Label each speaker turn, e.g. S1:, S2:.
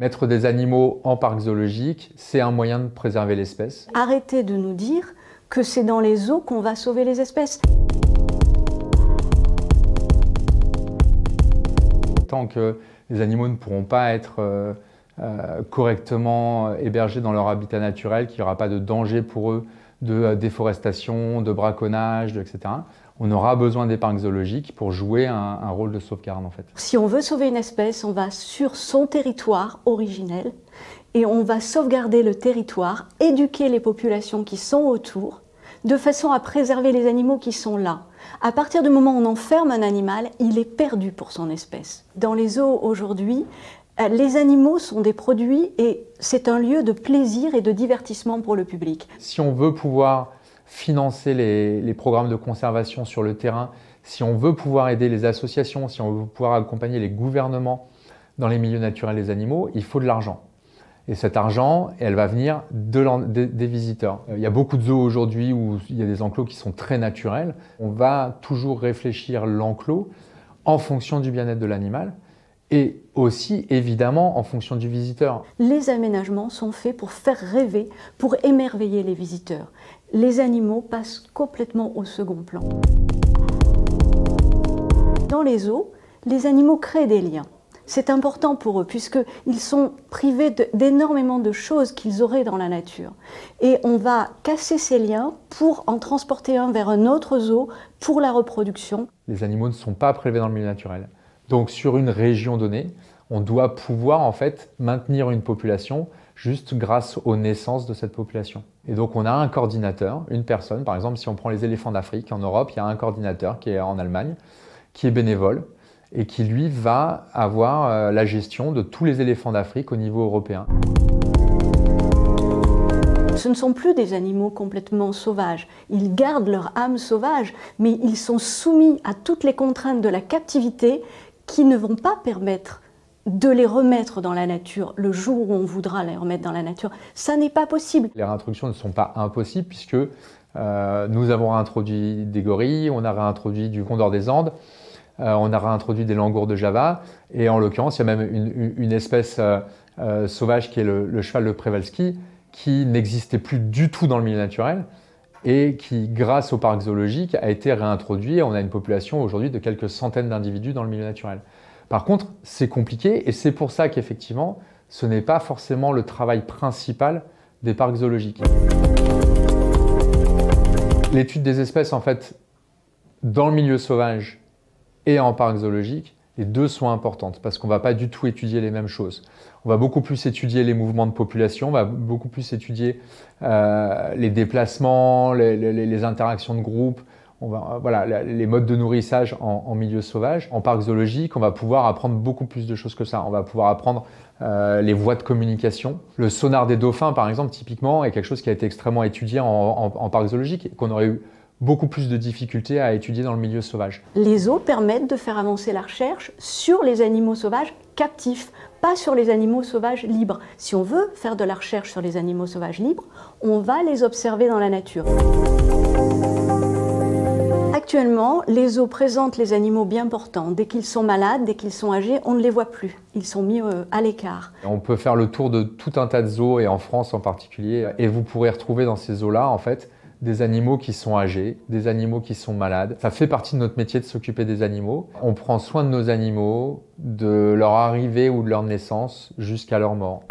S1: Mettre des animaux en parc zoologique, c'est un moyen de préserver l'espèce.
S2: Arrêtez de nous dire que c'est dans les zoos qu'on va sauver les espèces.
S1: Tant que les animaux ne pourront pas être correctement hébergés dans leur habitat naturel, qu'il n'y aura pas de danger pour eux de déforestation, de braconnage, etc., on aura besoin des parcs zoologiques pour jouer un rôle de sauvegarde en fait.
S2: Si on veut sauver une espèce, on va sur son territoire originel et on va sauvegarder le territoire, éduquer les populations qui sont autour, de façon à préserver les animaux qui sont là. À partir du moment où on enferme un animal, il est perdu pour son espèce. Dans les zoos aujourd'hui, les animaux sont des produits et c'est un lieu de plaisir et de divertissement pour le public.
S1: Si on veut pouvoir financer les programmes de conservation sur le terrain, si on veut pouvoir aider les associations, si on veut pouvoir accompagner les gouvernements dans les milieux naturels des animaux, il faut de l'argent. Et cet argent, elle va venir des visiteurs. Il y a beaucoup de zoos aujourd'hui où il y a des enclos qui sont très naturels. On va toujours réfléchir l'enclos en fonction du bien-être de l'animal et aussi, évidemment, en fonction du visiteur.
S2: Les aménagements sont faits pour faire rêver, pour émerveiller les visiteurs. Les animaux passent complètement au second plan. Dans les zoos, les animaux créent des liens. C'est important pour eux puisqu'ils sont privés d'énormément de choses qu'ils auraient dans la nature. Et on va casser ces liens pour en transporter un vers un autre zoo pour la reproduction.
S1: Les animaux ne sont pas prélevés dans le milieu naturel. Donc sur une région donnée, on doit pouvoir en fait maintenir une population juste grâce aux naissances de cette population. Et donc on a un coordinateur, une personne, par exemple si on prend les éléphants d'Afrique, en Europe, il y a un coordinateur qui est en Allemagne, qui est bénévole, et qui lui va avoir la gestion de tous les éléphants d'Afrique au niveau européen.
S2: Ce ne sont plus des animaux complètement sauvages. Ils gardent leur âme sauvage, mais ils sont soumis à toutes les contraintes de la captivité qui ne vont pas permettre de les remettre dans la nature le jour où on voudra les remettre dans la nature. Ça n'est pas possible.
S1: Les réintroductions ne sont pas impossibles puisque nous avons réintroduit des gorilles, on a réintroduit du condor des Andes, on a réintroduit des langours de Java et en l'occurrence, il y a même une espèce sauvage qui est le cheval de Przewalski qui n'existait plus du tout dans le milieu naturel et qui, grâce au parc zoologique, a été réintroduit. On a une population aujourd'hui de quelques centaines d'individus dans le milieu naturel. Par contre, c'est compliqué et c'est pour ça qu'effectivement, ce n'est pas forcément le travail principal des parcs zoologiques. L'étude des espèces, en fait, dans le milieu sauvage et en parc zoologique, les deux sont importantes parce qu'on ne va pas du tout étudier les mêmes choses. On va beaucoup plus étudier les mouvements de population, on va beaucoup plus étudier les déplacements, les interactions de groupe, voilà, les modes de nourrissage en milieu sauvage. En parc zoologique, on va pouvoir apprendre beaucoup plus de choses que ça. On va pouvoir apprendre les voies de communication. Le sonar des dauphins, par exemple, typiquement, est quelque chose qui a été extrêmement étudié en parc zoologique et qu'on aurait eu beaucoup plus de difficultés à étudier dans le milieu sauvage.
S2: Les zoos permettent de faire avancer la recherche sur les animaux sauvages captifs, pas sur les animaux sauvages libres. Si on veut faire de la recherche sur les animaux sauvages libres, on va les observer dans la nature. Actuellement, les zoos présentent les animaux bien portants. Dès qu'ils sont malades, dès qu'ils sont âgés, on ne les voit plus. Ils sont mis à l'écart.
S1: On peut faire le tour de tout un tas de zoos, et en France en particulier, et vous pourrez retrouver dans ces zoos-là, en fait, des animaux qui sont âgés, des animaux qui sont malades. Ça fait partie de notre métier de s'occuper des animaux. On prend soin de nos animaux, de leur arrivée ou de leur naissance jusqu'à leur mort.